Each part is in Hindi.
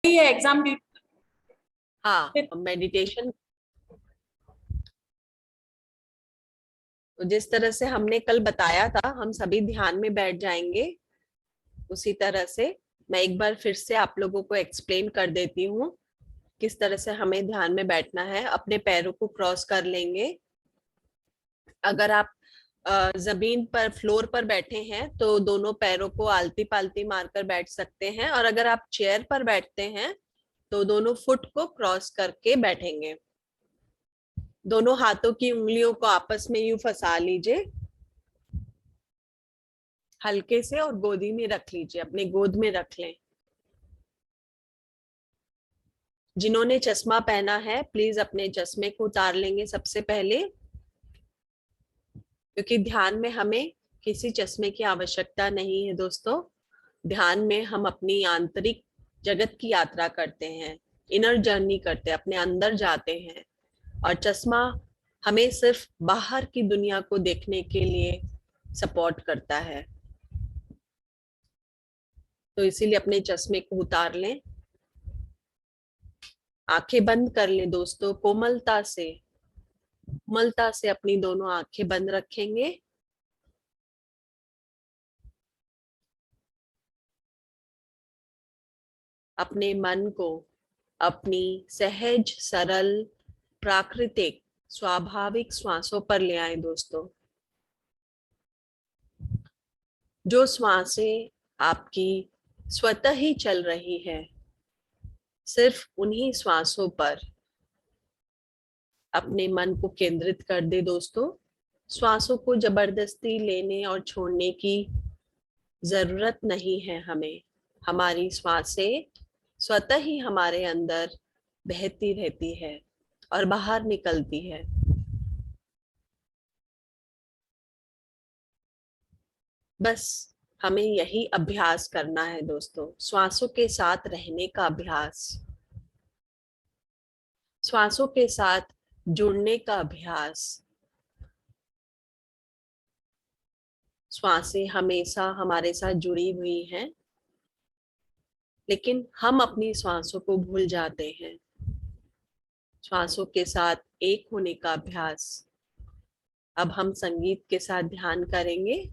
ये एग्जाम ड्यू। हाँ, मेडिटेशन जिस तरह से हमने कल बताया था, हम सभी ध्यान में बैठ जाएंगे उसी तरह से। मैं एक बार फिर से आप लोगों को एक्सप्लेन कर देती हूँ किस तरह से हमें ध्यान में बैठना है। अपने पैरों को क्रॉस कर लेंगे। अगर आप जमीन पर, फ्लोर पर बैठे हैं तो दोनों पैरों को आलती पालती मारकर बैठ सकते हैं, और अगर आप चेयर पर बैठते हैं तो दोनों फुट को क्रॉस करके बैठेंगे। दोनों हाथों की उंगलियों को आपस में यूं फंसा लीजिए हल्के से, और गोदी में रख लीजिए, अपने गोद में रख लें। जिन्होंने चश्मा पहना है प्लीज अपने चश्मे को उतार लेंगे सबसे पहले, क्योंकि ध्यान में हमें किसी चश्मे की आवश्यकता नहीं है दोस्तों। ध्यान में हम अपनी आंतरिक जगत की यात्रा करते हैं, इनर जर्नी करते हैं, अपने अंदर जाते हैं। और चश्मा हमें सिर्फ बाहर की दुनिया को देखने के लिए सपोर्ट करता है। तो इसीलिए अपने चश्मे को उतार लें। आंखें बंद कर लें दोस्तों, कोमलता से, कोमलता से अपनी दोनों आंखें बंद रखेंगे। अपने मन को अपनी सहज, सरल, प्राकृतिक, स्वाभाविक श्वासों पर ले आए दोस्तों। जो श्वासें आपकी स्वतः ही चल रही है, सिर्फ उन्हीं श्वासों पर अपने मन को केंद्रित कर दे दोस्तों। श्वासों को जबरदस्ती लेने और छोड़ने की जरूरत नहीं है हमें। हमारी श्वासें स्वतः ही हमारे अंदर बहती रहती है और बाहर निकलती है। बस हमें यही अभ्यास करना है दोस्तों, श्वासों के साथ रहने का अभ्यास, श्वासों के साथ जुड़ने का अभ्यास। श्वासें हमेशा हमारे साथ जुड़ी हुई हैं, लेकिन हम अपनी श्वासों को भूल जाते हैं। श्वासों के साथ एक होने का अभ्यास। अब हम संगीत के साथ ध्यान करेंगे।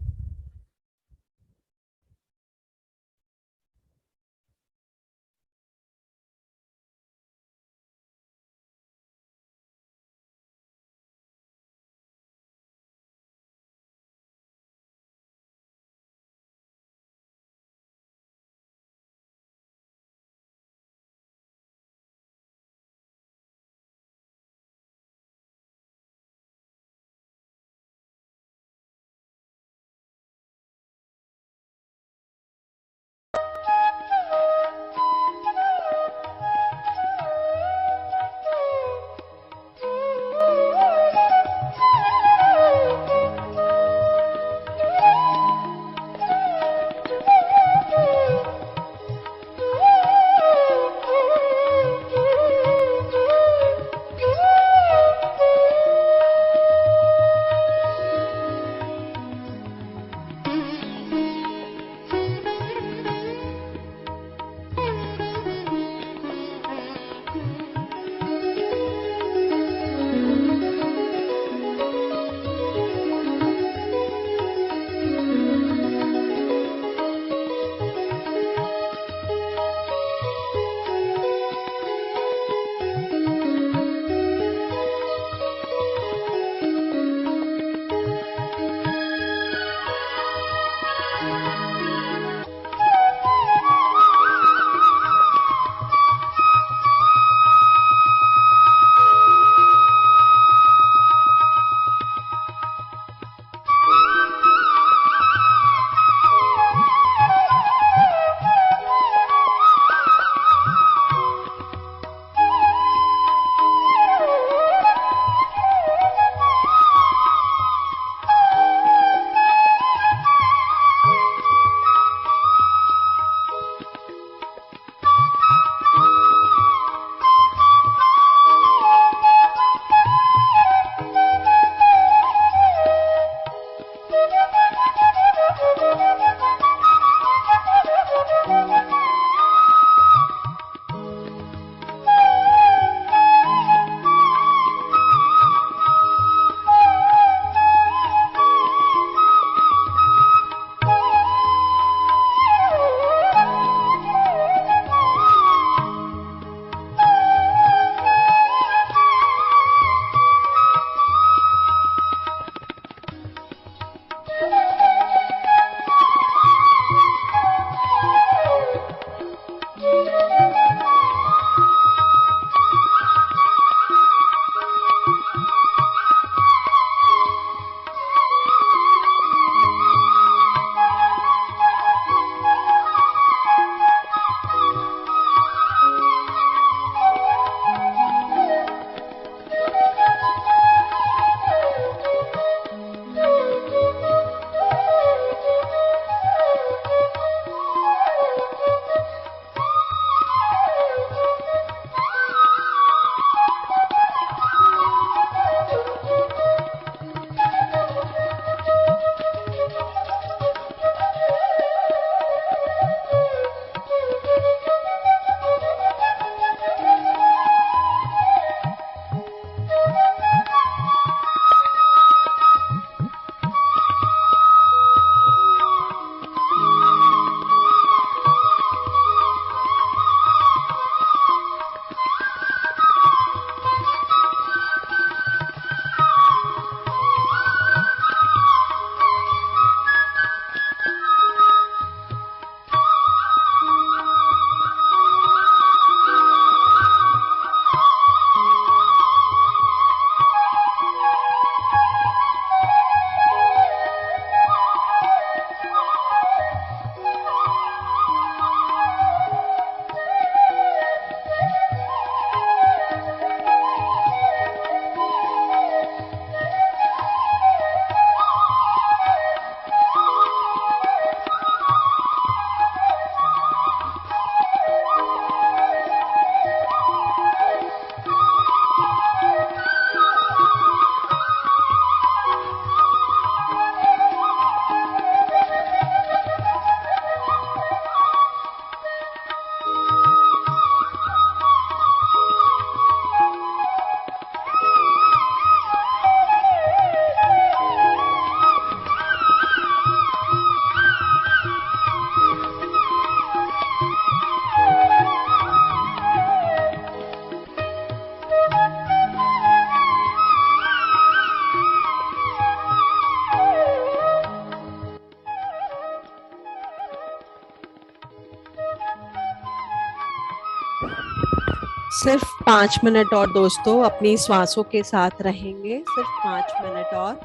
सिर्फ 5 मिनट और दोस्तों अपनी श्वासों के साथ रहेंगे, सिर्फ 5 मिनट और।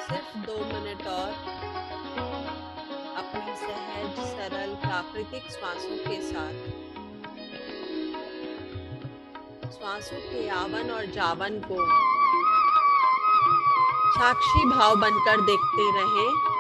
सिर्फ 2 मिनट और अपनी सहज सरल प्राकृतिक श्वासों के साथ। श्वासों के आवन और जावन को साक्षी भाव बनकर देखते रहें।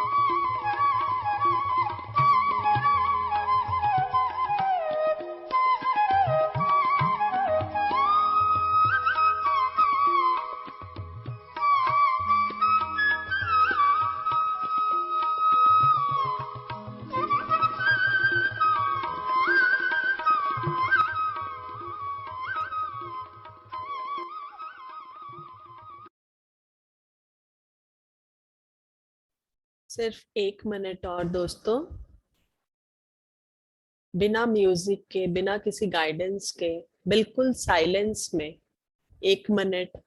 सिर्फ 1 मिनट और दोस्तों, बिना म्यूजिक के, बिना किसी गाइडेंस के, बिल्कुल साइलेंस में 1 मिनट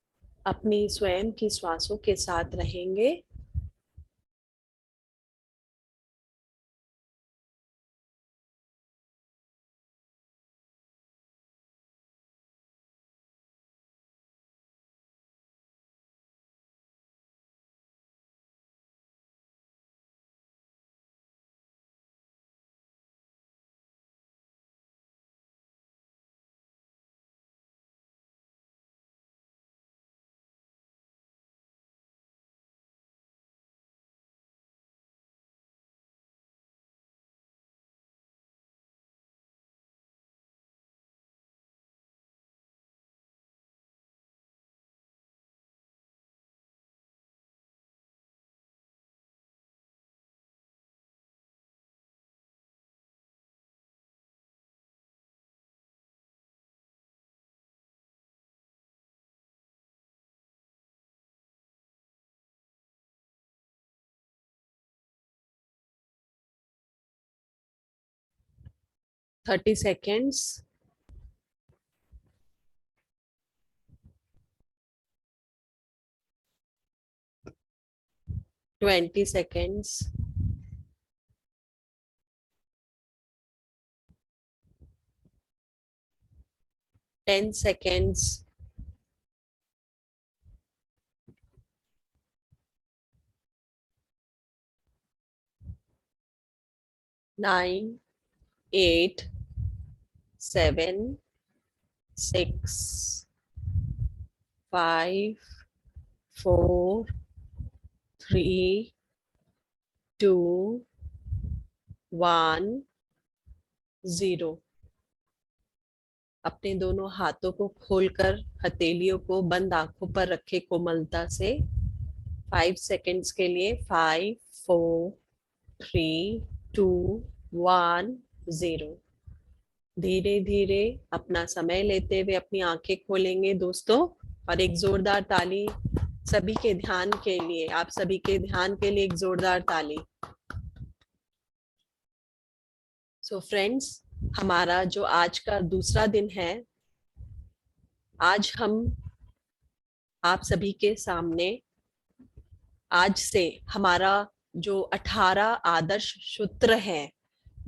अपनी स्वयं की श्वासों के साथ रहेंगे। Thirty seconds. 20 सेकेंड्स। 10 seconds. 9, 8, 7, 6, 5, 4, 3, 2, 1, 0। अपने दोनों हाथों को खोलकर हथेलियों को बंद आंखों पर रखे कोमलता से 5 सेकेंड्स के लिए। 5, 4, 3, 2, 1, 0। धीरे धीरे अपना समय लेते हुए अपनी आंखें खोलेंगे दोस्तों। और एक जोरदार ताली सभी के ध्यान के लिए, आप सभी के ध्यान के लिए एक जोरदार ताली। सो फ्रेंड्स, हमारा जो आज का दूसरा दिन है, आज हम आप सभी के सामने आज से हमारा जो 18 आदर्श सूत्र है,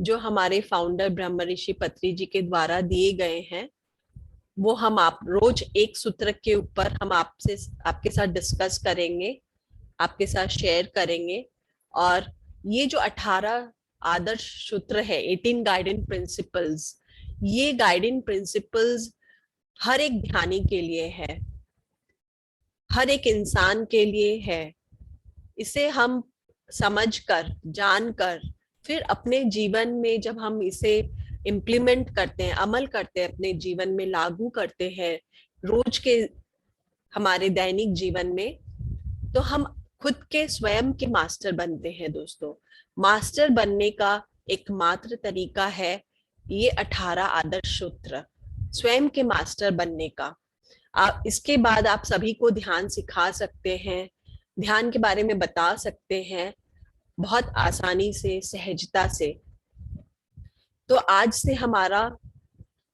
जो हमारे फाउंडर ब्रह्म ऋषि पत्री जी के द्वारा दिए गए हैं, वो हम आप रोज एक सूत्र के ऊपर हम आपके साथ डिस्कस करेंगे, आपके साथ शेयर करेंगे। और ये जो 18 आदर्श सूत्र है, 18 गाइडिंग प्रिंसिपल्स, ये गाइडिंग प्रिंसिपल्स हर एक ध्यानी के लिए है, हर एक इंसान के लिए है। इसे हम समझकर, जानकर, फिर अपने जीवन में जब हम इसे इम्प्लीमेंट करते हैं, अमल करते हैं, अपने जीवन में लागू करते हैं, रोज के हमारे दैनिक जीवन में, तो हम खुद के स्वयं के मास्टर बनते हैं दोस्तों। मास्टर बनने का एकमात्र तरीका है ये 18 आदर्श सूत्र, स्वयं के मास्टर बनने का। आप इसके बाद आप सभी को ध्यान सिखा सकते हैं, ध्यान के बारे में बता सकते हैं बहुत आसानी से, सहजता से। तो आज से हमारा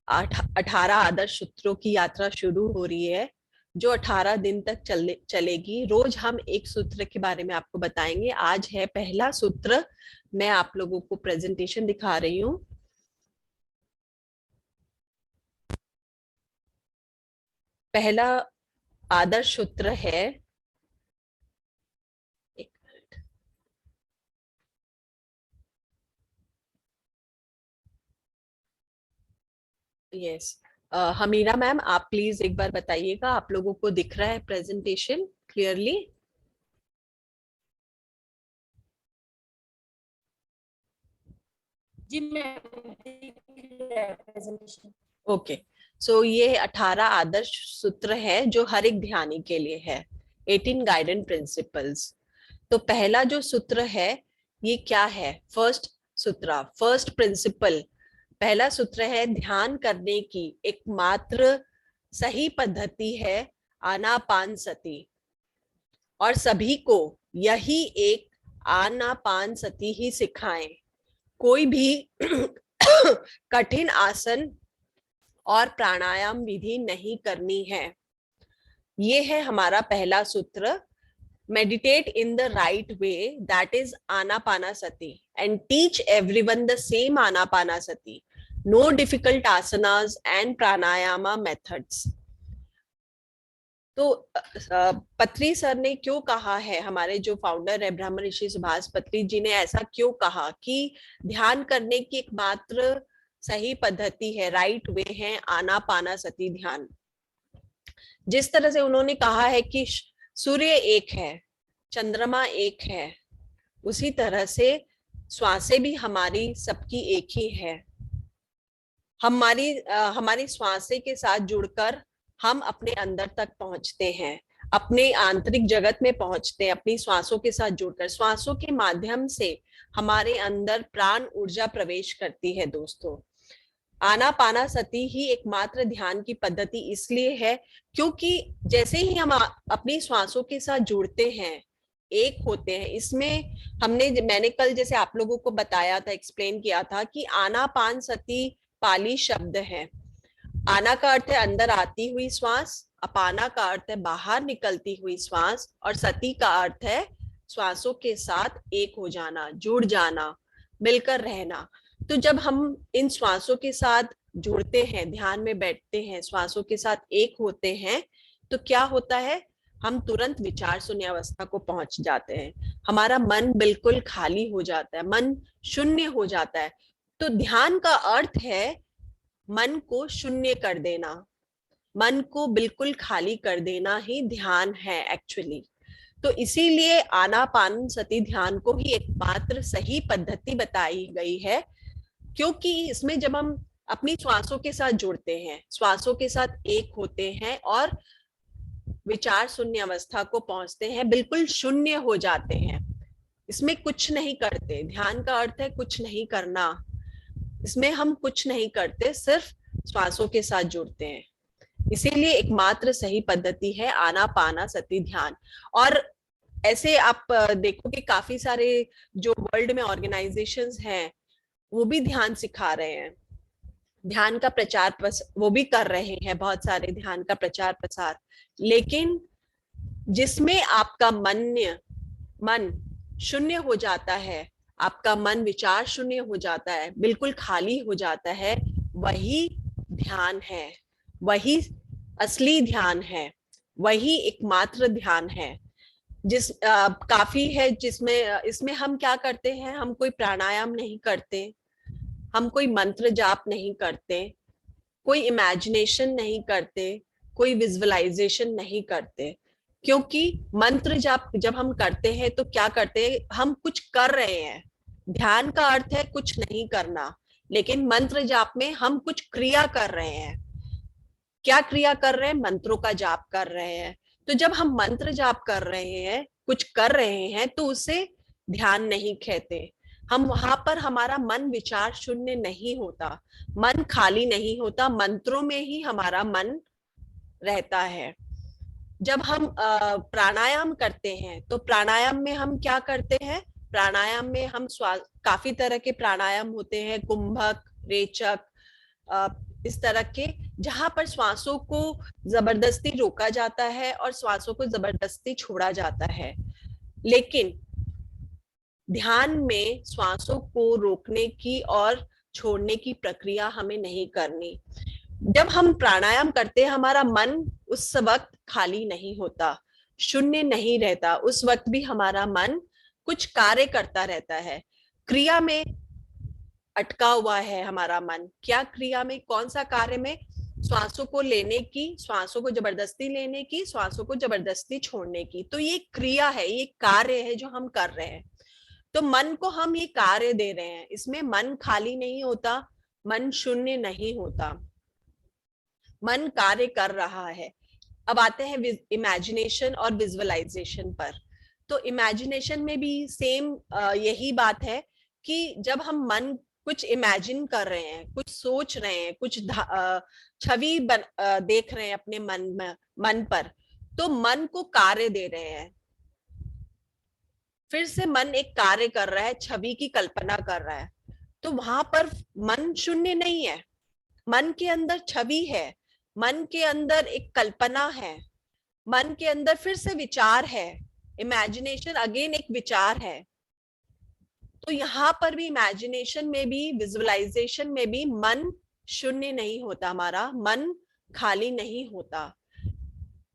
18 आदर्श सूत्रों की यात्रा शुरू हो रही है, जो 18 दिन तक चलेगी। रोज हम एक सूत्र के बारे में आपको बताएंगे। आज है पहला सूत्र, मैं आप लोगों को प्रेजेंटेशन दिखा रही हूँ। पहला आदर्श सूत्र है, एक मिनट, यस, हमीरा मैम आप प्लीज एक बार बताइएगा, आप लोगों को दिख रहा है प्रेजेंटेशन क्लियरली? जी मैम, ओके। सो ये 18 आदर्श सूत्र है जो हर एक ध्यानी के लिए है, 18 गाइडेंस प्रिंसिपल्स। तो पहला जो सूत्र है ये क्या है? फर्स्ट सूत्र, फर्स्ट प्रिंसिपल, पहला सूत्र है, ध्यान करने की एकमात्र सही पद्धति है आनापानसति। और सभी को यही एक आनापानसति ही सिखाएं। कोई भी कठिन आसन और प्राणायाम विधि नहीं करनी है। ये है हमारा पहला सूत्र। Meditate in the right way, that is Anapanasati, and teach everyone the same Anapanasati. No difficult asanas and pranayama methods. तो पत्री सर ने क्यों कहा है, हमारे जो फाउंडर है ब्रह्म ऋषि सुभाष पत्री जी ने ऐसा क्यों कहा कि ध्यान करने की एकमात्र सही पद्धति है, राइट वे है आनापानासति ध्यान। जिस तरह से उन्होंने कहा है कि सूर्य एक है, चंद्रमा एक है, उसी तरह से श्वासें भी हमारी सबकी एक ही है। हमारी श्वासें के साथ जुड़कर हम अपने अंदर तक पहुंचते हैं, अपने आंतरिक जगत में पहुंचते हैं, अपनी श्वासों के साथ जुड़कर। श्वासों के माध्यम से हमारे अंदर प्राण ऊर्जा प्रवेश करती है दोस्तों। आनापानासति ही एकमात्र ध्यान की पद्धति इसलिए है क्योंकि जैसे ही हम अपनी श्वासों के साथ जुड़ते हैं, एक होते हैं, इसमें मैंने कल जैसे आप लोगों को बताया था, एक्सप्लेन किया था कि आनापानसति पाली शब्द है। आना का अर्थ है अंदर आती हुई श्वास, अपाना का अर्थ है बाहर निकलती हुई श्वास, और सती का अर्थ है श्वासों के साथ एक हो जाना, जुड़ जाना, मिलकर रहना। तो जब हम इन श्वासों के साथ जुड़ते हैं, ध्यान में बैठते हैं, श्वासों के साथ एक होते हैं, तो क्या होता है, हम तुरंत विचार शून्य अवस्था को पहुंच जाते हैं। हमारा मन बिल्कुल खाली हो जाता है, मन शून्य हो जाता है। तो ध्यान का अर्थ है मन को शून्य कर देना, मन को बिल्कुल खाली कर देना ही ध्यान है एक्चुअली। तो इसीलिए आनापान सती ध्यान को ही एकमात्र सही पद्धति बताई गई है, क्योंकि इसमें जब हम अपनी श्वासों के साथ जुड़ते हैं, श्वासों के साथ एक होते हैं और विचार शून्य अवस्था को पहुंचते हैं, बिल्कुल शून्य हो जाते हैं, इसमें कुछ नहीं करते। ध्यान का अर्थ है कुछ नहीं करना, इसमें हम कुछ नहीं करते, सिर्फ श्वासों के साथ जुड़ते हैं। इसीलिए एकमात्र सही पद्धति है आनापानसति ध्यान। और ऐसे आप देखो कि काफी सारे जो वर्ल्ड में ऑर्गेनाइजेशंस हैं वो भी ध्यान सिखा रहे हैं, ध्यान का प्रचार वो भी कर रहे हैं, बहुत सारे ध्यान का प्रचार प्रसार। लेकिन जिसमें आपका मन शून्य हो जाता है, आपका मन विचार शून्य हो जाता है, बिल्कुल खाली हो जाता है, वही ध्यान है, वही असली ध्यान है, वही एकमात्र ध्यान है। काफी है जिसमें इसमें हम क्या करते हैं, हम कोई प्राणायाम नहीं करते, हम कोई मंत्र जाप नहीं करते, कोई इमेजिनेशन नहीं करते, कोई विजुअलाइजेशन नहीं करते। क्योंकि मंत्र जाप जब हम करते हैं तो क्या करते हैं, हम कुछ कर रहे हैं। ध्यान का अर्थ है कुछ नहीं करना, लेकिन मंत्र जाप में हम कुछ क्रिया कर रहे हैं। क्या क्रिया कर रहे हैं, मंत्रों का जाप कर रहे हैं। तो जब हम मंत्र जाप कर रहे हैं, कुछ कर रहे हैं, तो उसे ध्यान नहीं कहते। हम वहां पर हमारा मन विचार शून्य नहीं होता, मन खाली नहीं होता, मंत्रों में ही हमारा मन रहता है। जब हम प्राणायाम करते हैं तो प्राणायाम में हम क्या करते हैं, प्राणायाम में हम काफी तरह के प्राणायाम होते हैं, कुंभक, रेचक, इस तरह के, जहां पर श्वासों को जबरदस्ती रोका जाता है और श्वासों को जबरदस्ती छोड़ा जाता है। लेकिन ध्यान में श्वासों को रोकने की और छोड़ने की प्रक्रिया हमें नहीं करनी। जब हम प्राणायाम करते हैं, हमारा मन उस वक्त खाली नहीं होता, शून्य नहीं रहता, उस वक्त भी हमारा मन कुछ कार्य करता रहता है, क्रिया में अटका हुआ है हमारा मन। क्या क्रिया में, कौन सा कार्य में, श्वासों को लेने की, श्वासों को जबरदस्ती लेने की, श्वासों को जबरदस्ती छोड़ने की। तो ये क्रिया है, ये कार्य है जो हम कर रहे हैं। तो मन को हम ये कार्य दे रहे हैं, इसमें मन खाली नहीं होता, मन शून्य नहीं होता, मन कार्य कर रहा है। अब आते हैं इमेजिनेशन और विजुअलाइजेशन पर। तो इमेजिनेशन में भी सेम यही बात है कि जब हम मन कुछ इमेजिन कर रहे हैं, कुछ सोच रहे हैं, कुछ छवि देख रहे हैं अपने मन पर, तो मन को कार्य दे रहे हैं। फिर से मन एक कार्य कर रहा है, छवि की कल्पना कर रहा है। तो वहां पर मन शून्य नहीं है, मन के अंदर छवि है, मन के अंदर एक कल्पना है, मन के अंदर फिर से विचार है। इमेजिनेशन अगेन एक विचार है। तो यहाँ पर भी इमेजिनेशन में भी, विजुअलाइजेशन में भी मन शून्य नहीं होता, हमारा मन खाली नहीं होता,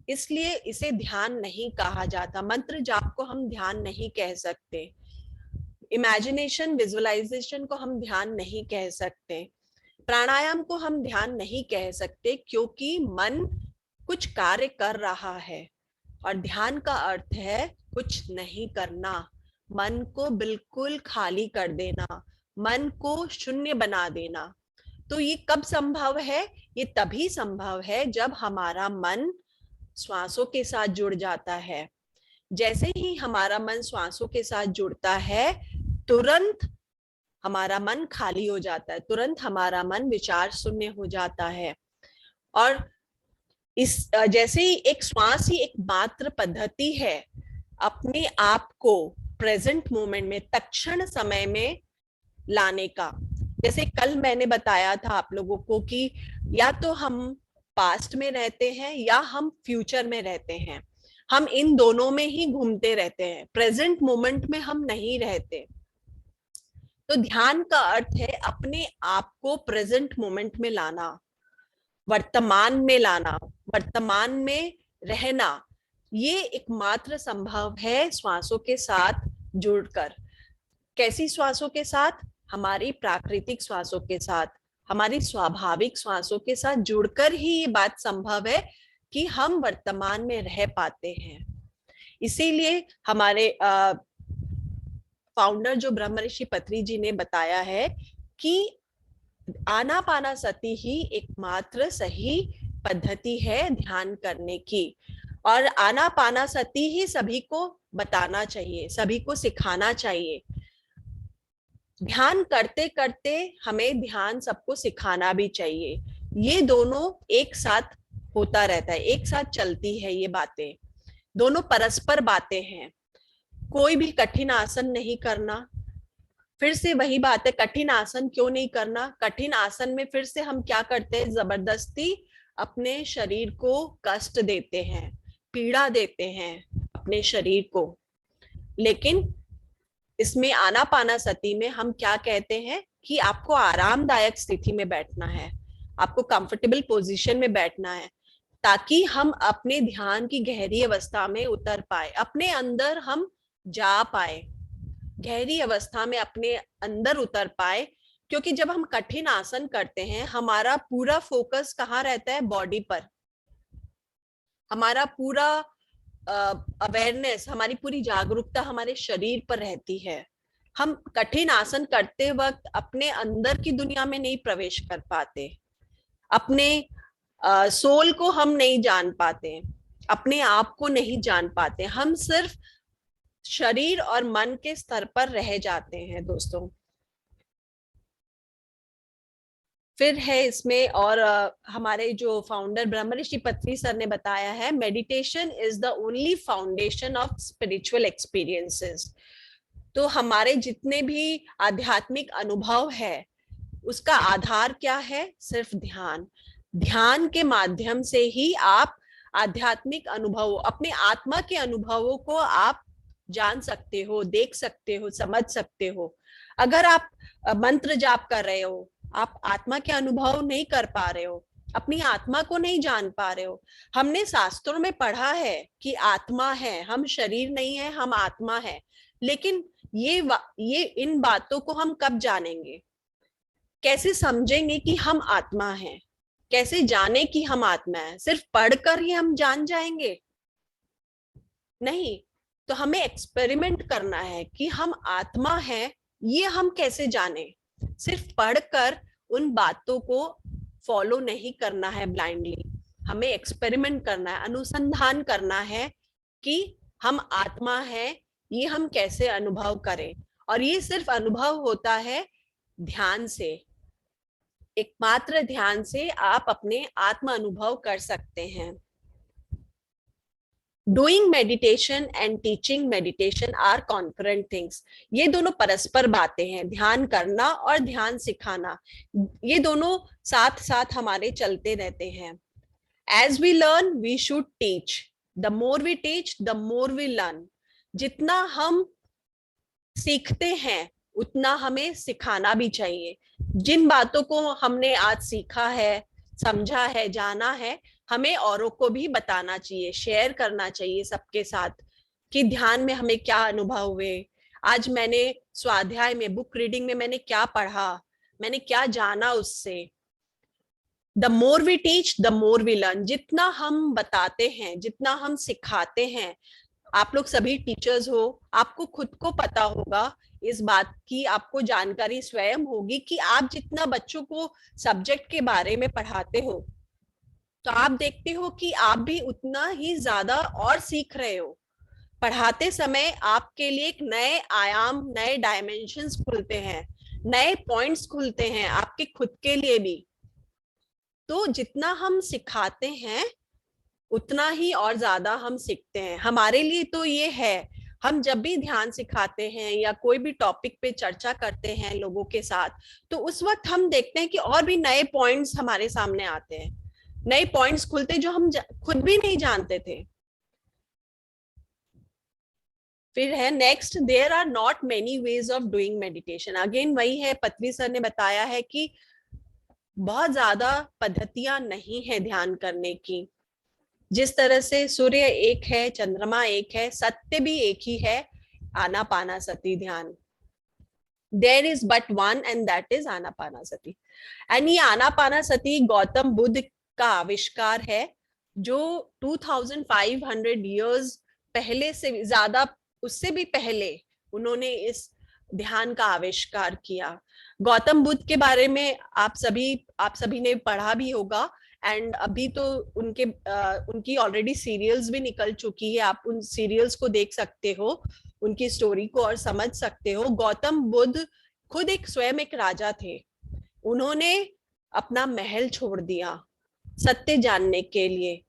इसलिए इसे ध्यान नहीं कहा जाता। मंत्र जाप को हम ध्यान नहीं कह सकते, इमेजिनेशन विजुअलाइजेशन को हम ध्यान नहीं कह सकते, प्राणायाम को हम ध्यान नहीं कह सकते, क्योंकि मन कुछ कार्य कर रहा है। और ध्यान का अर्थ है कुछ नहीं करना, मन को बिल्कुल खाली कर देना, मन को शून्य बना देना। तो ये कब संभव है, ये तभी संभव है जब हमारा मन श्वासों के साथ जुड़ जाता है। जैसे ही हमारा मन श्वासों के साथ जुड़ता है, तुरंत हमारा मन खाली हो जाता है, तुरंत हमारा मन विचार शून्य हो जाता है। और इस जैसे ही एक श्वास ही एक मात्र पद्धति है अपने आप को प्रेजेंट मोमेंट में, तत्क्षण समय में लाने का। जैसे कल मैंने बताया था आप लोगों को कि या तो हम पास्ट में रहते हैं या हम फ्यूचर में रहते हैं, हम इन दोनों में ही घूमते रहते हैं, प्रेजेंट मोमेंट में हम नहीं रहते। तो ध्यान का अर्थ है अपने आप को प्रेजेंट मोमेंट में लाना, वर्तमान में लाना, वर्तमान में रहना। ये एकमात्र संभव है श्वासों के साथ जुड़कर। कैसी श्वासों के साथ? हमारी प्राकृतिक श्वासों के साथ, हमारी स्वाभाविक श्वासों के साथ जुड़कर ही ये बात संभव है कि हम वर्तमान में रह पाते हैं। इसीलिए हमारे फाउंडर जो ब्रह्म ऋषि पत्री जी ने बताया है कि आनापानासति ही एकमात्र सही पद्धति है ध्यान करने की, और आनापानासति ही सभी को बताना चाहिए, सभी को सिखाना चाहिए। ध्यान करते करते हमें ध्यान सबको सिखाना भी चाहिए। ये दोनों एक साथ होता रहता है, एक साथ चलती है ये बातें, दोनों परस्पर बातें हैं। कोई भी कठिन आसन नहीं करना। फिर से वही बात है, कठिन आसन क्यों नहीं करना? कठिन आसन में फिर से हम क्या करते हैं? जबरदस्ती अपने शरीर को कष्ट देते हैं, पीड़ा देते हैं अपने शरीर को। लेकिन इसमें आनापानासति में हम क्या कहते हैं कि आपको आरामदायक स्थिति में बैठना है, आपको कंफर्टेबल पोजीशन में बैठना है, ताकि हम अपने ध्यान की गहरी अवस्था में उतर पाए, अपने अंदर हम जा पाए, गहरी अवस्था में अपने अंदर उतर पाए। क्योंकि जब हम कठिन आसन करते हैं, हमारा पूरा फोकस कहाँ रहता है? बॉडी पर। हमारा पूरा अवेयरनेस, हमारी पूरी जागरूकता हमारे शरीर पर रहती है। हम कठिन आसन करते वक्त अपने अंदर की दुनिया में नहीं प्रवेश कर पाते, अपने सोल को हम नहीं जान पाते, अपने आप को नहीं जान पाते। हम सिर्फ शरीर और मन के स्तर पर रह जाते हैं दोस्तों। फिर है इसमें, और हमारे जो फाउंडर ब्रह्म ऋषि पत्री सर ने बताया है, meditation is the only foundation of spiritual experiences. तो हमारे जितने भी आध्यात्मिक अनुभव है, उसका आधार क्या है? सिर्फ ध्यान। ध्यान के माध्यम से ही आप आध्यात्मिक अनुभवों, अपने आत्मा के अनुभवों को आप जान सकते हो, देख सकते हो, समझ सकते हो। अगर आप मंत्र जाप कर रहे हो, आप आत्मा के अनुभव नहीं कर पा रहे हो, अपनी आत्मा को नहीं जान पा रहे हो। हमने शास्त्रों में पढ़ा है कि आत्मा है, हम शरीर नहीं है, हम आत्मा है। लेकिन ये इन बातों को हम कब जानेंगे? कैसे समझेंगे कि हम आत्मा हैं? कैसे जाने कि हम आत्मा है? सिर्फ पढ़कर ही हम जान जाएंगे? नहीं। तो हमें एक्सपेरिमेंट करना है कि हम आत्मा है, ये हम कैसे जाने? सिर्फ पढ़कर उन बातों को फॉलो नहीं करना है ब्लाइंडली, हमें एक्सपेरिमेंट करना है, अनुसंधान करना है कि हम आत्मा है, ये हम कैसे अनुभव करें। और ये सिर्फ अनुभव होता है ध्यान से। एकमात्र ध्यान से आप अपने आत्म अनुभव कर सकते हैं। Doing meditation and teaching meditation are concurrent things. ये दोनों परस्पर बातें हैं, ध्यान करना और ध्यान सिखाना, ये दोनों साथ साथ हमारे चलते रहते हैं। As we learn we should teach, the more we teach the more we learn. जितना हम सीखते हैं उतना हमें सिखाना भी चाहिए। जिन बातों को हमने आज सीखा है, समझा है, जाना है, हमें औरों को भी बताना चाहिए, शेयर करना चाहिए सबके साथ कि ध्यान में हमें क्या अनुभव हुए। आज मैंने स्वाध्याय में, बुक रीडिंग में मैंने क्या पढ़ा, मैंने क्या जाना उससे। The more we teach the more we learn. जितना हम बताते हैं, जितना हम सिखाते हैं, आप लोग सभी टीचर्स हो, आपको खुद को पता होगा इस बात की, आपको जानकारी स्वयं होगी कि आप जितना बच्चों को सब्जेक्ट के बारे में पढ़ाते हो, तो आप देखते हो कि आप भी उतना ही ज्यादा और सीख रहे हो। पढ़ाते समय आपके लिए एक नए आयाम, नए डायमेंशंस खुलते हैं, नए पॉइंट्स खुलते हैं आपके खुद के लिए भी। तो जितना हम सिखाते हैं उतना ही और ज्यादा हम सीखते हैं। हमारे लिए तो ये है, हम जब भी ध्यान सिखाते हैं या कोई भी टॉपिक पे चर्चा करते हैं लोगों के साथ, तो उस वक्त हम देखते हैं कि और भी नए पॉइंट्स हमारे सामने आते हैं, नए पॉइंट्स खुलते जो हम खुद भी नहीं जानते थे। फिर है next, there are not many ways of doing meditation. Again वही है, पृथ्वी सर ने बताया है कि बहुत ज्यादा पद्धतियां नहीं है ध्यान करने की। जिस तरह से सूर्य एक है, चंद्रमा एक है, सत्य भी एक ही है, आनापानासति ध्यान। There is but one and that is Anapanasati. And ये आनापानासति गौतम बुद्ध का आविष्कार है, जो 2500 इयर्स पहले से ज्यादा, उससे भी पहले उन्होंने इस ध्यान का आविष्कार किया। गौतम बुद्ध के बारे में आप सभी ने पढ़ा भी होगा। एंड अभी तो उनकी ऑलरेडी सीरियल्स भी निकल चुकी है, आप उन सीरियल्स को देख सकते हो, उनकी स्टोरी को और समझ सकते हो। गौतम बुद्ध खुद स्वयं एक राजा थे। उन्होंने अपना महल छोड़ दिया सत्य जानने के लिए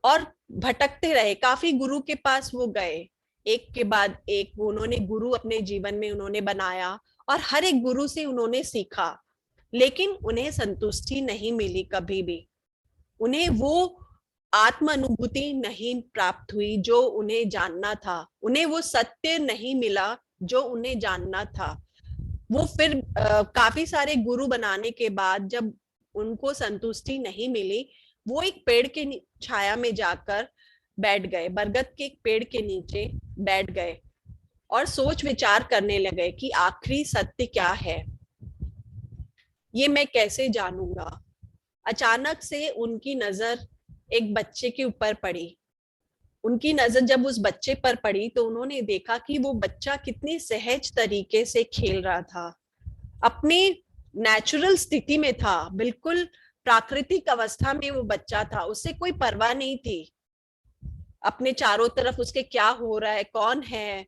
और भटकते रहे। काफी गुरु के पास वो गए, एक के बाद एक उन्होंने गुरु अपने जीवन में उन्होंने बनाया और हर एक गुरु से उन्होंने सीखा, लेकिन उन्हें संतुष्टि नहीं मिली कभी भी। उन्हें वो आत्म अनुभूति नहीं प्राप्त हुई जो उन्हें जानना था, उन्हें वो सत्य नहीं मिला जो उन्हें जानना था। वो फिर काफी सारे गुरु बनाने के बाद जब उनको संतुष्टि नहीं मिली, वो एक पेड़ के छाया में जाकर बैठ गए, बरगद के एक पेड़ के नीचे बैठ गए और सोच विचार करने लगे कि आखिरी सत्य क्या है, ये मैं कैसे जानूंगा। अचानक से उनकी नजर एक बच्चे के ऊपर पड़ी। उनकी नजर जब उस बच्चे पर पड़ी तो उन्होंने देखा कि वो बच्चा कितनी सहज तरीके से खेल रहा था, अपनी नेचुरल स्थिति में था, बिल्कुल प्राकृतिक अवस्था में वो बच्चा था। उससे कोई परवाह नहीं थी अपने चारों तरफ उसके क्या हो रहा है, कौन है,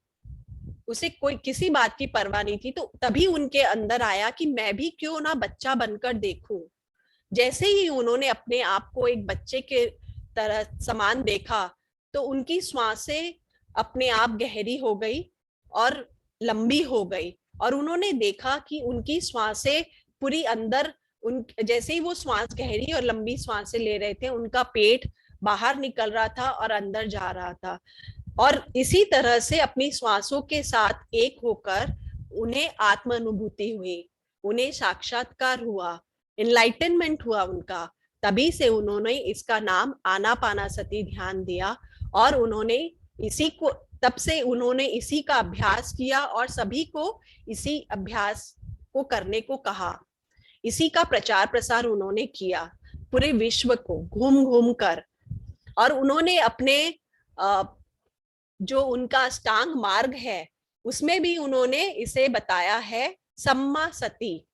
उसे कोई किसी बात की परवाह नहीं थी। तो तभी उनके अंदर आया कि मैं भी क्यों ना बच्चा बनकर देखूं। जैसे ही उन्होंने अपने आप को एक बच्चे के तरह समान देखा तो उनकी श्वासें अपने आप गहरी हो गई और लंबी हो गई, और उन्होंने देखा कि उनकी श्वासें पूरी अंदर, उन जैसे ही वो श्वास गहरी और लंबी श्वासें ले रहे थे, उनका पेट बाहर निकल रहा था और अंदर जा रहा था। और इसी तरह से अपनी श्वासों के साथ एक होकर उन्हें आत्म अनुभूति हुई, उन्हें साक्षात्कार हुआ, एनलाइटनमेंट हुआ उनका। तभी से उन्होंने इसका नाम आनापानासति ध्यान दिया और उन्होंने इसी को, तब से उन्होंने इसी का अभ्यास किया और सभी को इसी अभ्यास को करने को कहा। इसी का प्रचार प्रसार उन्होंने किया पूरे विश्व को घूम घूम कर। और उन्होंने अपने जो उनका अष्टांग मार्ग है उसमें भी उन्होंने इसे बताया है, सम्मा सती,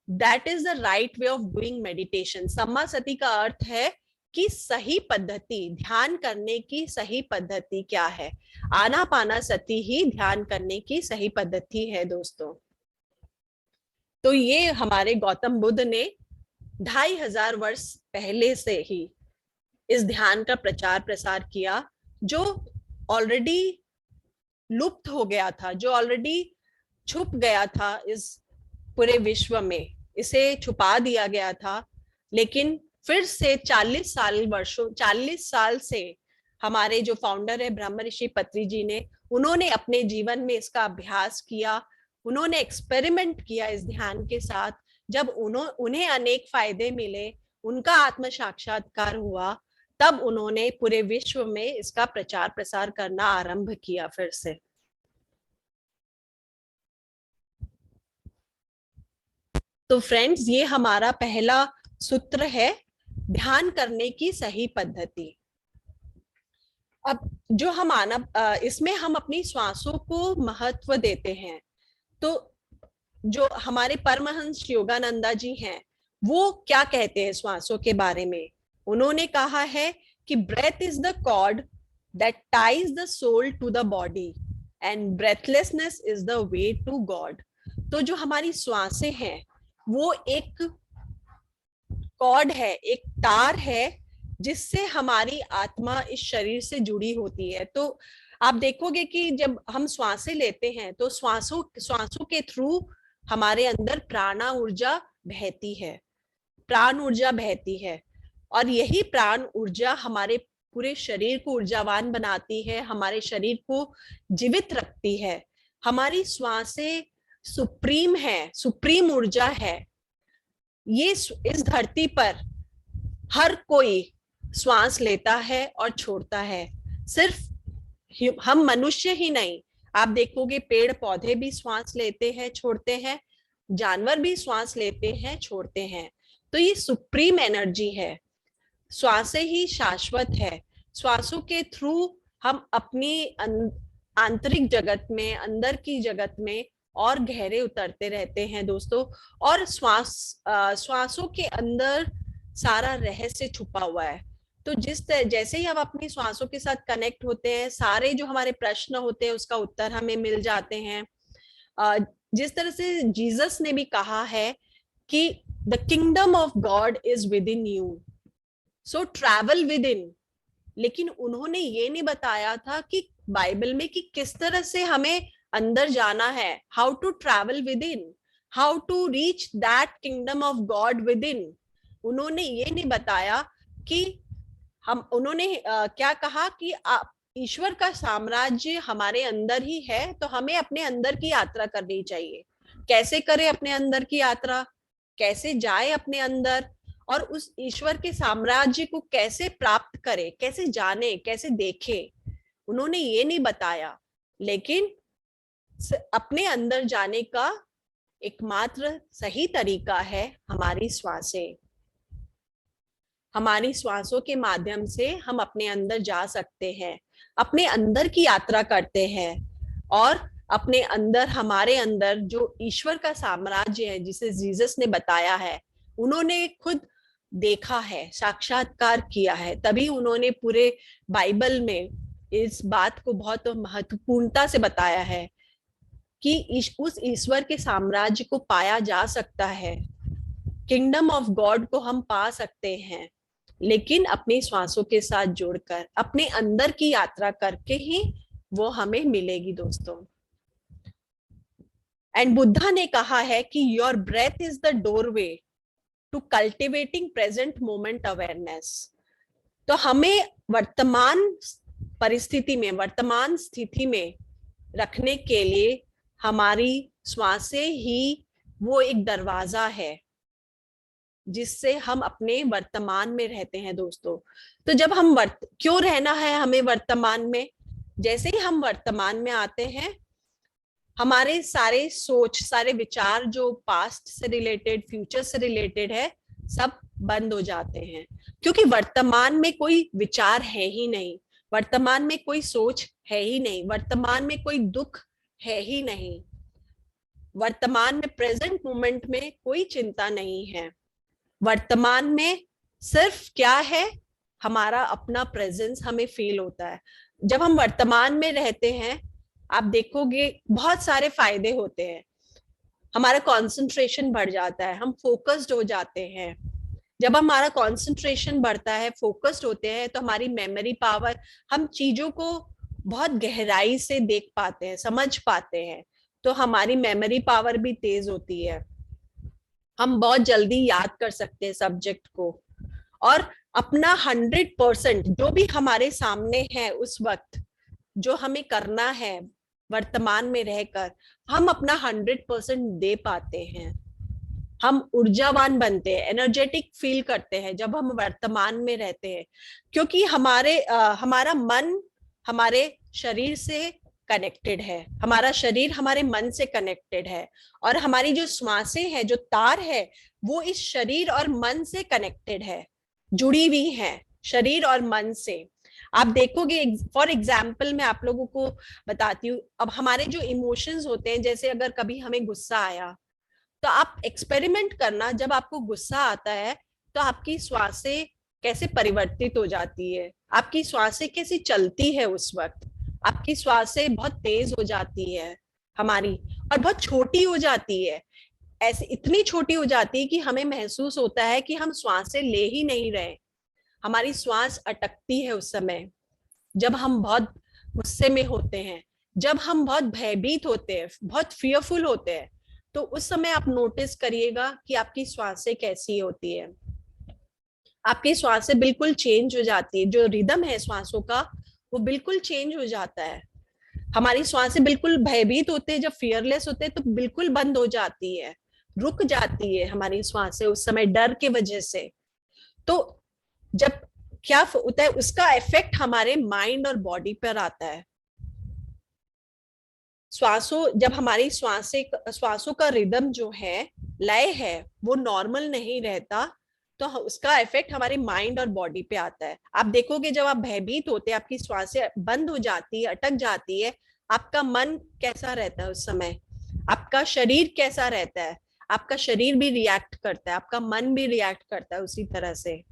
that is the right way of doing meditation. सम्मा सती का अर्थ है कि सही पद्धति, ध्यान करने की सही पद्धति क्या है। आनापानासति ही ध्यान करने की सही पद्धति है दोस्तों। तो ये हमारे गौतम बुद्ध ने 2500 वर्ष पहले से ही इस ध्यान का प्रचार प्रसार किया, जो ऑलरेडी लुप्त हो गया था, जो ऑलरेडी छुप गया था इस पूरे विश्व में, इसे छुपा दिया गया था। लेकिन फिर से 40 साल से हमारे जो फाउंडर है ब्रह्म ऋषि पत्री जी ने, उन्होंने अपने जीवन में इसका अभ्यास किया, उन्होंने एक्सपेरिमेंट किया इस ध्यान के साथ। जब उन्हें अनेक फायदे मिले, उनका आत्म साक्षात्कार हुआ, तब उन्होंने पूरे विश्व में इसका प्रचार प्रसार करना आरंभ किया फिर से। तो फ्रेंड्स, ये हमारा पहला सूत्र है, ध्यान करने की सही पद्धति। अब जो हम इसमें हम अपनी श्वासों को महत्व देते हैं। तो जो हमारे परमहंस योगानंदा जी हैं, वो क्या कहते हैं श्वासों के बारे में? उन्होंने कहा है कि breath is the cord that ties the soul to the body and breathlessness is the way to God. तो जो हमारी श्वासें हैं वो एक कॉर्ड है, एक तार है, जिससे हमारी आत्मा इस शरीर से जुड़ी होती है। तो आप देखोगे कि जब हम श्वासें लेते हैं तो श्वासों के थ्रू हमारे अंदर प्राण ऊर्जा बहती है, प्राण ऊर्जा बहती है, और यही प्राण ऊर्जा हमारे पूरे शरीर को ऊर्जावान बनाती है, हमारे शरीर को जीवित रखती है। हमारी श्वासें सुप्रीम है, सुप्रीम ऊर्जा है। ये इस धरती पर हर कोई श्वास लेता है और छोड़ता है। सिर्फ हम मनुष्य ही नहीं, आप देखोगे पेड़ पौधे भी श्वास लेते हैं, छोड़ते हैं, जानवर भी श्वास लेते हैं, छोड़ते हैं। तो ये सुप्रीम एनर्जी है। श्वासें ही शाश्वत है। श्वासों के थ्रू हम अपनी आंतरिक जगत में, अंदर की जगत में और गहरे उतरते रहते हैं दोस्तों। और श्वासों के अंदर सारा रहस्य छुपा हुआ है। तो जैसे ही हम अपनी श्वासों के साथ कनेक्ट होते हैं, सारे जो हमारे प्रश्न होते हैं उसका उत्तर हमें मिल जाते हैं। जिस तरह से जीसस ने भी कहा है कि the kingdom of God is with in you, so travel with in. लेकिन उन्होंने ये नहीं बताया था कि बाइबल में कि किस तरह से हमें अंदर जाना है, how to travel within, how to reach that kingdom of God within. उन्होंने ये नहीं बताया कि उन्होंने क्या कहा कि ईश्वर का साम्राज्य हमारे अंदर ही है, तो हमें अपने अंदर की यात्रा करनी चाहिए। कैसे करें अपने अंदर की यात्रा, कैसे जाए अपने अंदर, और उस ईश्वर के साम्राज्य को कैसे प्राप्त करे, कैसे जाने, कैसे देखे, उन्होंने ये नहीं बताया। लेकिन अपने अंदर जाने का एकमात्र सही तरीका है हमारी श्वासें। हमारी श्वासों के माध्यम से हम अपने अंदर जा सकते हैं, अपने अंदर की यात्रा करते हैं, और अपने अंदर, हमारे अंदर जो ईश्वर का साम्राज्य है जिसे जीसस ने बताया है, उन्होंने खुद देखा है, साक्षात्कार किया है, तभी उन्होंने पूरे बाइबल में इस बात को बहुत महत्वपूर्णता से बताया है कि उस ईश्वर के साम्राज्य को पाया जा सकता है, किंगडम ऑफ गॉड को हम पा सकते हैं, लेकिन अपनी श्वासों के साथ जोड़कर, अपने अंदर की यात्रा करके ही वो हमें मिलेगी दोस्तों। एंड बुद्धा ने कहा है कि your breath is the doorway to cultivating present moment awareness. तो हमें वर्तमान परिस्थिति में, वर्तमान स्थिति में रखने के लिए हमारी श्वासें ही वो एक दरवाजा है जिससे हम अपने वर्तमान में रहते हैं दोस्तों। तो जब हम क्यों रहना है हमें वर्तमान में? जैसे ही हम वर्तमान में आते हैं, हमारे सारे सोच, सारे विचार जो पास्ट से रिलेटेड, फ्यूचर से रिलेटेड है, सब बंद हो जाते हैं, क्योंकि वर्तमान में कोई विचार है ही नहीं, वर्तमान में कोई सोच है ही नहीं, वर्तमान में कोई दुख है ही नहीं, वर्तमान में, प्रेजेंट मोमेंट में कोई चिंता नहीं है। वर्तमान में सिर्फ क्या है, हमारा अपना प्रेजेंस हमें फील होता है। जब हम वर्तमान में रहते हैं, आप देखोगे बहुत सारे फायदे होते हैं। हमारा कंसंट्रेशन बढ़ जाता है, हम फोकस्ड हो जाते हैं। जब हमारा कंसंट्रेशन बढ़ता है, फोकस्ड होते हैं, तो हमारी मेमोरी पावर, हम चीजों को बहुत गहराई से देख पाते हैं, समझ पाते हैं, तो हमारी मेमोरी पावर भी तेज होती है। हम बहुत जल्दी याद कर सकते हैं सब्जेक्ट को, और अपना 100% जो भी हमारे सामने है उस वक्त, जो हमें करना है वर्तमान में रहकर, हम अपना 100% दे पाते हैं। हम ऊर्जावान बनते हैं, एनर्जेटिक फील करते हैं जब हम वर्तमान में रहते हैं, क्योंकि हमारा मन हमारे शरीर से कनेक्टेड है, हमारा शरीर हमारे मन से कनेक्टेड है, और हमारी जो श्वासें हैं, जो तार है, वो इस शरीर और मन से कनेक्टेड है, जुड़ी हुई है शरीर और मन से। आप देखोगे, फॉर एग्जाम्पल मैं आप लोगों को बताती हूँ, अब हमारे जो इमोशंस होते हैं, जैसे अगर कभी हमें गुस्सा आया, तो आप एक्सपेरिमेंट करना, जब आपको गुस्सा आता है तो आपकी श्वासें कैसे परिवर्तित हो जाती है, आपकी श्वासें कैसी चलती है उस वक्त। आपकी श्वासें बहुत तेज हो जाती है हमारी, और बहुत छोटी हो जाती है, ऐसे इतनी छोटी हो जाती है कि हमें महसूस होता है कि हम श्वासें ले ही नहीं रहे। हमारी श्वास अटकती है उस समय, जब हम बहुत गुस्से में होते हैं, जब हम बहुत भयभीत होते हैं, बहुत फियरफुल होते हैं, तो उस समय आप नोटिस करिएगा कि आपकी श्वासें कैसी होती है। आपकी श्वासें बिल्कुल चेंज हो जाती है, जो रिदम है श्वासों का वो बिल्कुल चेंज हो जाता है। हमारी श्वासें बिल्कुल भयभीत होते हैं, जब फियरलेस होते हैं तो बिल्कुल बंद हो जाती है, रुक जाती है हमारी श्वासें उस समय डर के वजह से। तो जब क्या होता है, उसका इफेक्ट हमारे माइंड और बॉडी पर आता है। जब हमारी श्वासों का रिदम जो है, लय है, वो नॉर्मल नहीं रहता, तो उसका इफेक्ट हमारे माइंड और बॉडी पे आता है। आप देखोगे जब आप भयभीत होते हैं, आपकी श्वासें बंद हो जाती है, अटक जाती है, आपका मन कैसा रहता है उस समय, आपका शरीर कैसा रहता है, आपका शरीर भी रिएक्ट करता है, आपका मन भी रिएक्ट करता है उसी तरह से।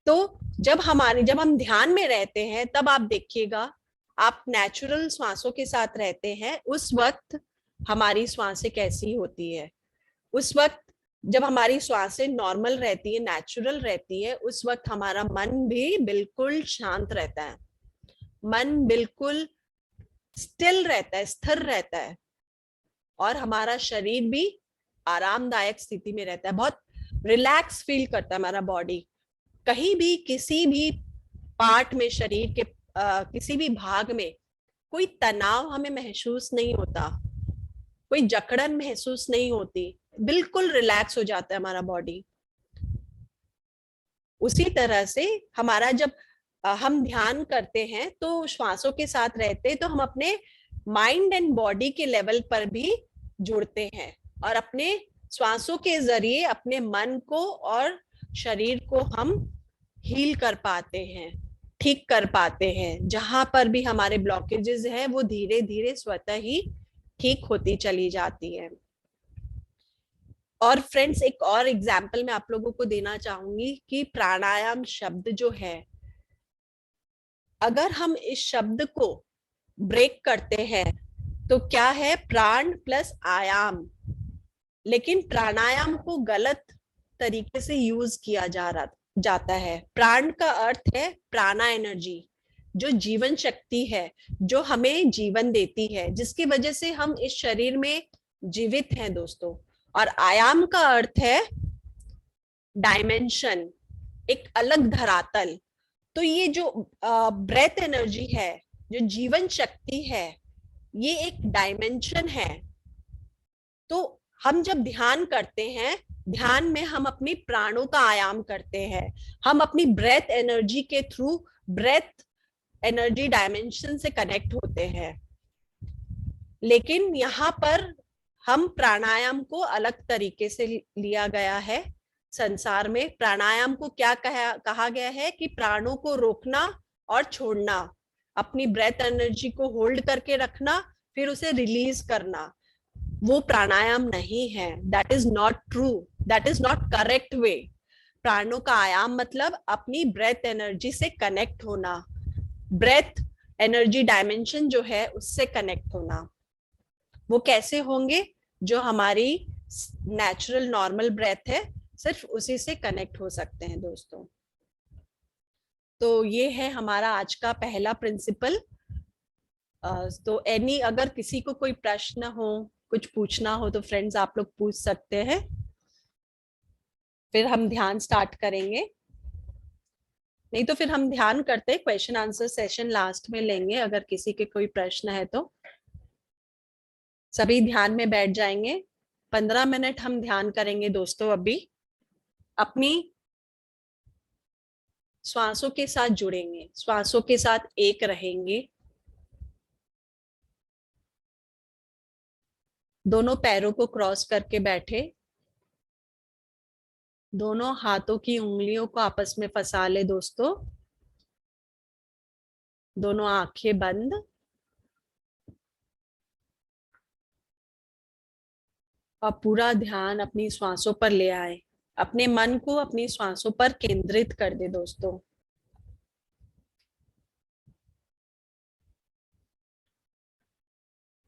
तो जब हम ध्यान में रहते हैं, तब आप देखिएगा, आप नेचुरल श्वासों के साथ रहते हैं, उस वक्त हमारी श्वासें कैसी होती है। उस वक्त जब हमारी श्वासें नॉर्मल रहती है, नेचुरल रहती है, उस वक्त हमारा मन भी बिल्कुल शांत रहता है, मन बिल्कुल स्टिल रहता है, स्थिर रहता है, और हमारा शरीर भी आरामदायक स्थिति में रहता है, बहुत रिलैक्स फील करता है हमारा बॉडी। कहीं भी किसी भी पार्ट में, शरीर के किसी भी भाग में कोई तनाव हमें महसूस नहीं होता, कोई जकड़न महसूस नहीं होती, बिल्कुल रिलैक्स हो जाता है हमारा बॉडी। उसी तरह से हमारा जब हम ध्यान करते हैं तो श्वासों के साथ रहते हैं, तो हम अपने माइंड एंड बॉडी के लेवल पर भी जुड़ते हैं, और अपने श्वासों के जरिए अपने मन को और शरीर को हम हील कर पाते हैं, ठीक कर पाते हैं। जहां पर भी हमारे ब्लॉकेजेस हैं, वो धीरे धीरे स्वतः ही ठीक होती चली जाती है। और फ्रेंड्स, एक और एग्जाम्पल मैं आप लोगों को देना चाहूंगी कि प्राणायाम शब्द जो है, अगर हम इस शब्द को ब्रेक करते हैं तो क्या है, प्राण प्लस आयाम। लेकिन प्राणायाम को गलत तरीके से यूज किया जाता है। प्राण का अर्थ है प्राणा एनर्जी, जो जीवन शक्ति है, जो हमें जीवन देती है, जिसकी वजह से हम इस शरीर में जीवित हैं दोस्तों। और आयाम का अर्थ है डायमेंशन, एक अलग धरातल। तो ये जो ब्रेथ एनर्जी है, जो जीवन शक्ति है, ये एक डायमेंशन है। तो हम जब ध्यान करते हैं, ध्यान में हम अपनी प्राणों का आयाम करते हैं, हम अपनी ब्रेथ एनर्जी के थ्रू ब्रेथ एनर्जी डायमेंशन से कनेक्ट होते हैं। लेकिन यहाँ पर हम प्राणायाम को अलग तरीके से लिया गया है। संसार में प्राणायाम को क्या कहा गया है कि प्राणों को रोकना और छोड़ना, अपनी ब्रेथ एनर्जी को होल्ड करके रखना, फिर उसे रिलीज करना, वो प्राणायाम नहीं है। That is not true, that is not correct way. प्राणों का आयाम मतलब अपनी ब्रेथ एनर्जी से कनेक्ट होना, ब्रेथ एनर्जी डायमेंशन जो है उससे कनेक्ट होना। वो कैसे होंगे, जो हमारी नेचुरल नॉर्मल ब्रेथ है, सिर्फ उसी से कनेक्ट हो सकते हैं दोस्तों। तो ये है हमारा आज का पहला प्रिंसिपल। तो अगर किसी को कोई प्रश्न हो, कुछ पूछना हो, तो फ्रेंड्स आप लोग पूछ सकते हैं, फिर हम ध्यान स्टार्ट करेंगे। नहीं तो फिर हम ध्यान करते हैं, क्वेश्चन आंसर सेशन लास्ट में लेंगे, अगर किसी के कोई प्रश्न है तो। सभी ध्यान में बैठ जाएंगे। 15 मिनट हम ध्यान करेंगे दोस्तों। अभी अपनी श्वासों के साथ जुड़ेंगे, श्वासों के साथ एक रहेंगे। दोनों पैरों को क्रॉस करके बैठे, दोनों हाथों की उंगलियों को आपस में फंसा ले दोस्तों। दोनों आंखें बंद। और पूरा ध्यान अपनी श्वासों पर ले आए, अपने मन को अपनी श्वासों पर केंद्रित कर दे दोस्तों।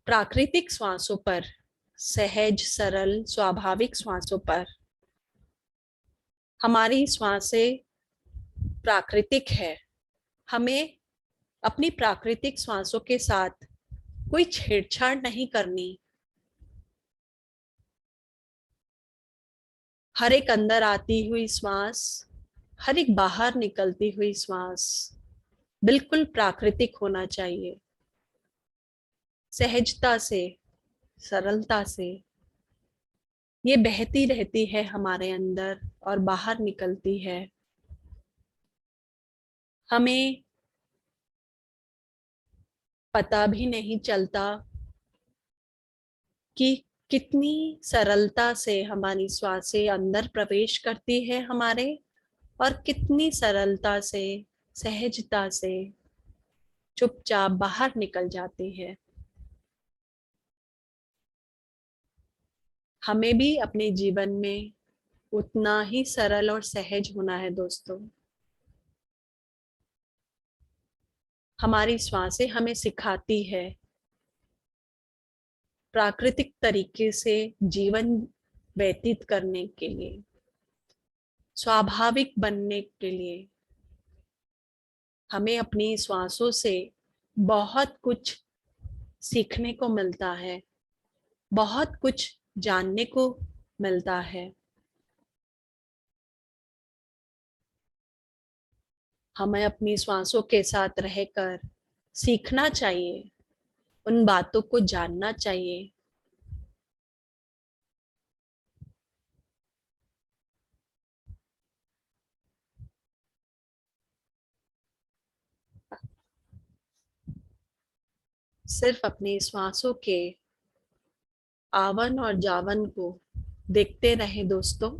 प्राकृतिक श्वासों पर, सहज सरल स्वाभाविक श्वासों पर। हमारी श्वासें प्राकृतिक है, हमें अपनी प्राकृतिक श्वासों के साथ कोई छेड़छाड़ नहीं करनी। हर एक अंदर आती हुई श्वास हर एक बाहर निकलती हुई श्वास बिल्कुल प्राकृतिक होना चाहिए, सहजता से, सरलता से। ये बहती रहती है हमारे अंदर और बाहर निकलती है। हमें पता भी नहीं चलता कि कितनी सरलता से हमारी श्वासें अंदर प्रवेश करती है हमारे, और कितनी सरलता से, सहजता से चुपचाप बाहर निकल जाती है। हमें भी अपने जीवन में उतना ही सरल और सहज होना है दोस्तों। हमारी श्वासें हमें सिखाती है प्राकृतिक तरीके से जीवन व्यतीत करने के लिए, स्वाभाविक बनने के लिए। हमें अपनी श्वासों से बहुत कुछ सीखने को मिलता है, बहुत कुछ जानने को मिलता है। हमें अपनी श्वासों के साथ रहकर सीखना चाहिए, उन बातों को जानना चाहिए। सिर्फ अपनी श्वासों के आवन और जावन को देखते रहें दोस्तों।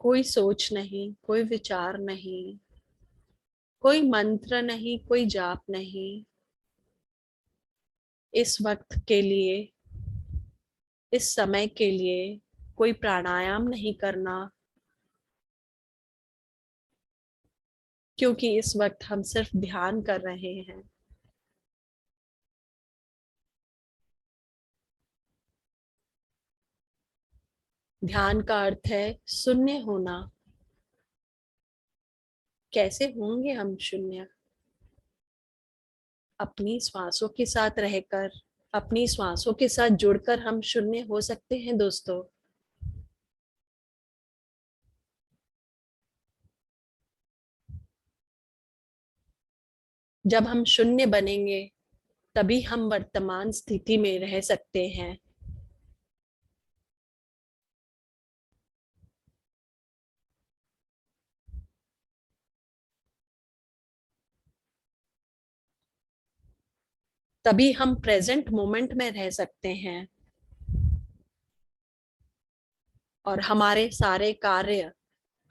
कोई सोच नहीं, कोई विचार नहीं, कोई मंत्र नहीं, कोई जाप नहीं। इस वक्त के लिए, इस समय के लिए कोई प्राणायाम नहीं करना, क्योंकि इस वक्त हम सिर्फ ध्यान कर रहे हैं। ध्यान का अर्थ है शून्य होना। कैसे होंगे हम शून्य? अपनी श्वासों के साथ रहकर, अपनी श्वासों के साथ जुड़कर हम शून्य हो सकते हैं दोस्तों। जब हम शून्य बनेंगे तभी हम वर्तमान स्थिति में रह सकते हैं। तभी हम प्रेजेंट मोमेंट में रह सकते हैं और हमारे सारे कार्य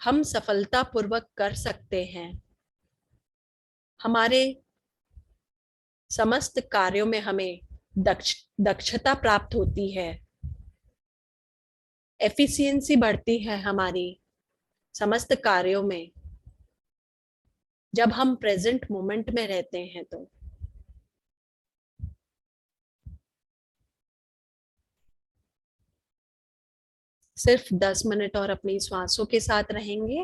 हम सफलतापूर्वक कर सकते हैं। हमारे समस्त कार्यों में हमें दक्षता प्राप्त होती है, एफिशिएंसी बढ़ती है हमारी समस्त कार्यों में, जब हम प्रेजेंट मोमेंट में रहते हैं। तो सिर्फ 10 मिनट और अपनी श्वासों के साथ रहेंगे।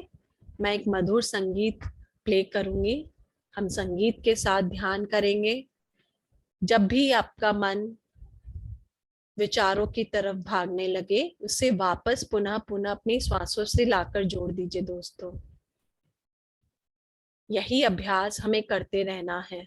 मैं एक मधुर संगीत प्ले करूंगी, हम संगीत के साथ ध्यान करेंगे। जब भी आपका मन विचारों की तरफ भागने लगे, उसे वापस पुनः पुनः अपनी श्वासों से लाकर जोड़ दीजिए दोस्तों। यही अभ्यास हमें करते रहना है।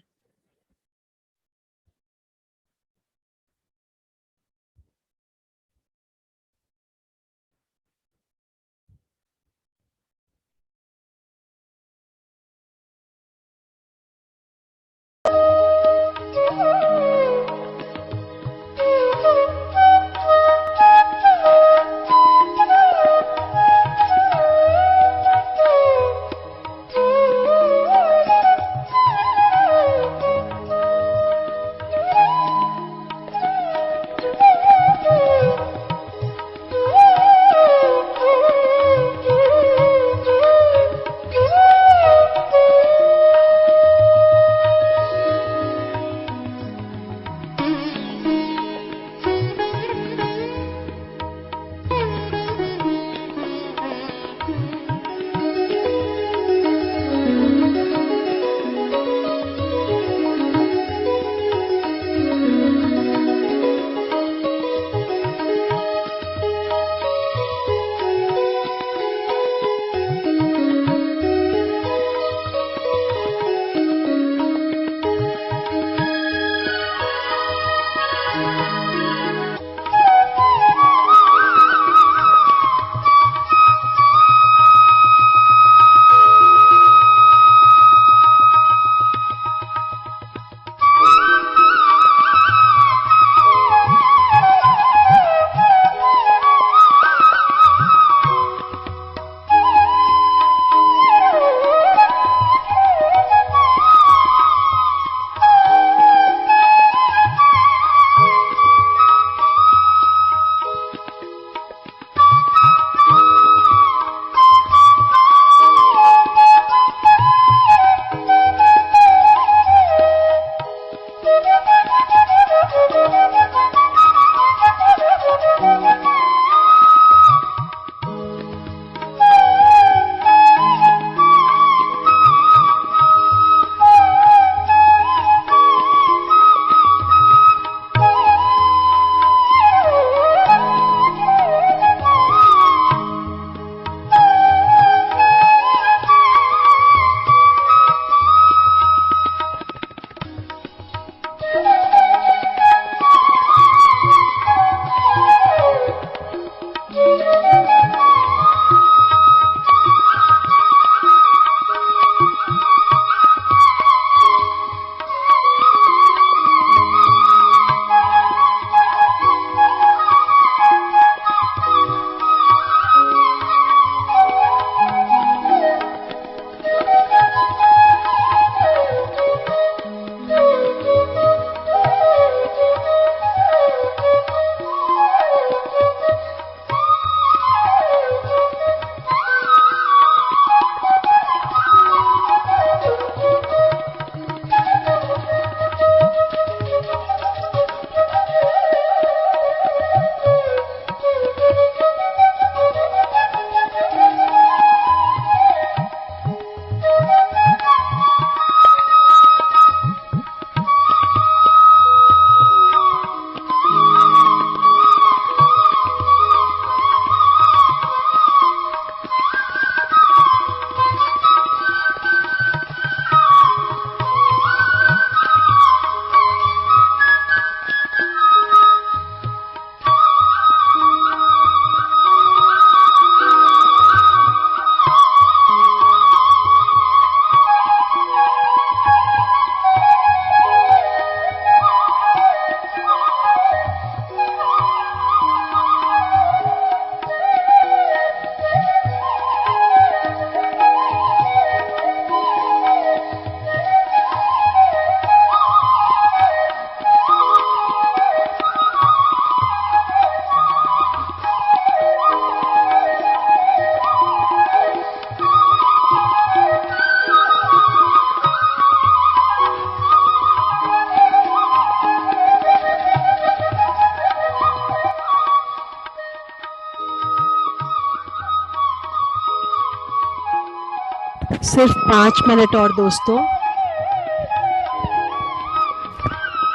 सिर्फ 5 मिनट और दोस्तों,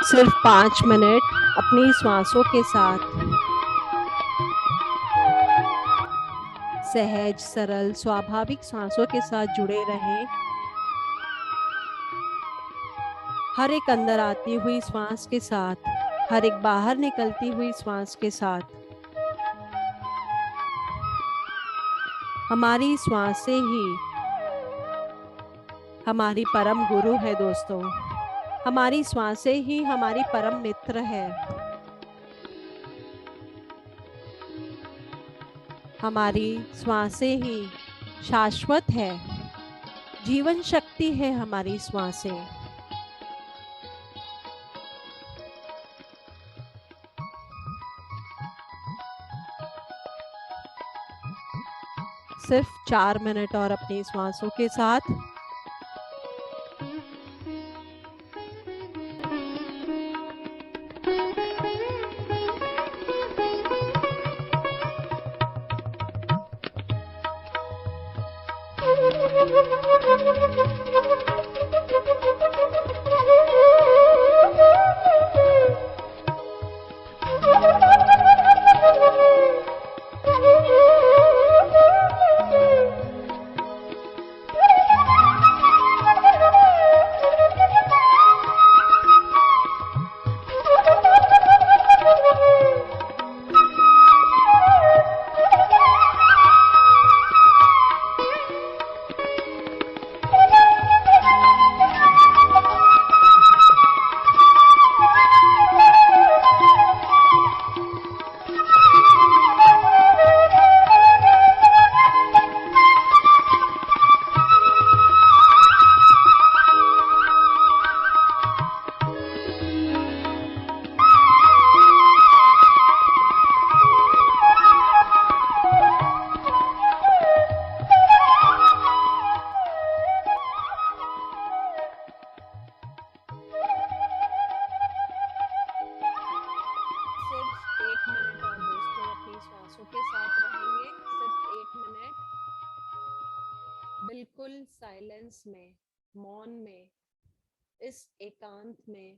सिर्फ 5 मिनट अपनी श्वासों के साथ सहज, सरल, स्वाभाविक सांसों के साथ जुड़े रहें। हर एक अंदर आती हुई श्वास के साथ, हर एक बाहर निकलती हुई श्वास के साथ हमारी श्वासें ही हमारी परम गुरु है दोस्तों। हमारी श्वासें ही हमारी परम मित्र है। हमारी श्वासें ही शाश्वत है, जीवन शक्ति है हमारी श्वासें। सिर्फ 4 मिनट और अपनी श्वासों के साथ बिल्कुल साइलेंस में, मौन में, इस एकांत में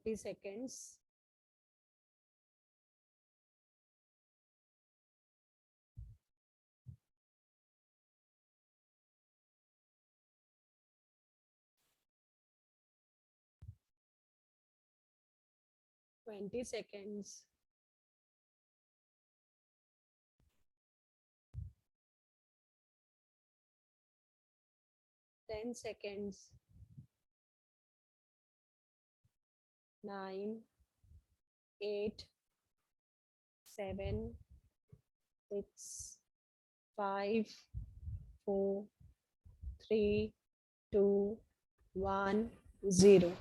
$30 20 seconds, 10 seconds, 9, 8, 7, 6, 5, 4, 3, 2, 1, 0।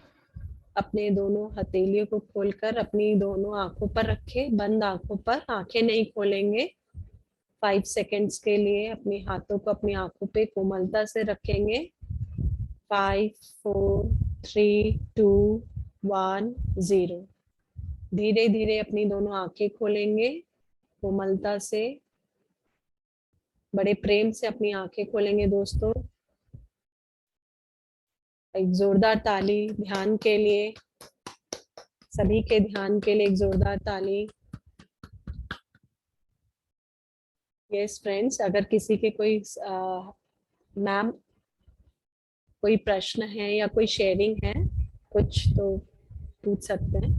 अपने दोनों हथेलियों को खोलकर अपनी दोनों आंखों पर रखें, बंद आंखों पर, आंखें नहीं खोलेंगे। 5 सेकंड्स के लिए अपने हाथों को अपनी आंखों पे कोमलता से रखेंगे। 5, 4, 3, 2, 1, 0। धीरे धीरे अपनी दोनों आंखें खोलेंगे, कोमलता से, बड़े प्रेम से अपनी आंखें खोलेंगे दोस्तों। एक जोरदार ताली ध्यान के लिए, सभी के ध्यान के लिए एक जोरदार ताली। यस फ्रेंड्स, अगर किसी के कोई मैम कोई प्रश्न है या कोई शेयरिंग है कुछ, तो पूछ सकते हैं।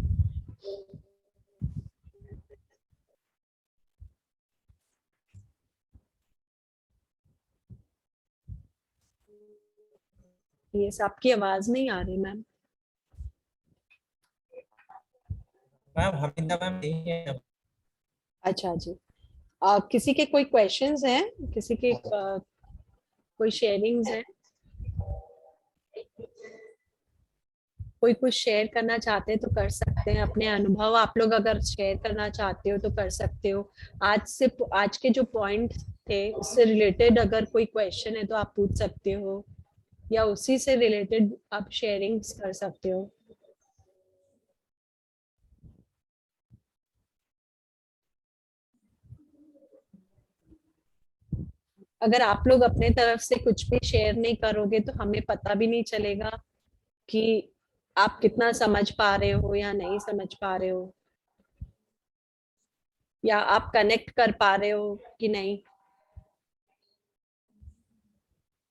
ये सब आपकी आवाज नहीं आ रही मैम। मैम हमिंदा मैम नहीं है। अच्छा जी। किसी के कोई क्वेश्चंस हैं, किसी के कोई शेयरिंग्स हैं, कोई कुछ शेयर करना चाहते हैं तो कर सकते हैं, अपने अनुभव आप लोग अगर शेयर करना चाहते हो तो कर सकते हो। आज के जो पॉइंट थे उससे रिलेटेड अगर कोई क्वेश्चन है तो आप पूछ सकते हो, या उसी से रिलेटेड आप शेयरिंग्स कर सकते हो। अगर आप लोग अपने तरफ से कुछ भी शेयर नहीं करोगे तो हमें पता भी नहीं चलेगा कि आप कितना समझ पा रहे हो या नहीं समझ पा रहे हो, या आप कनेक्ट कर पा रहे हो कि नहीं।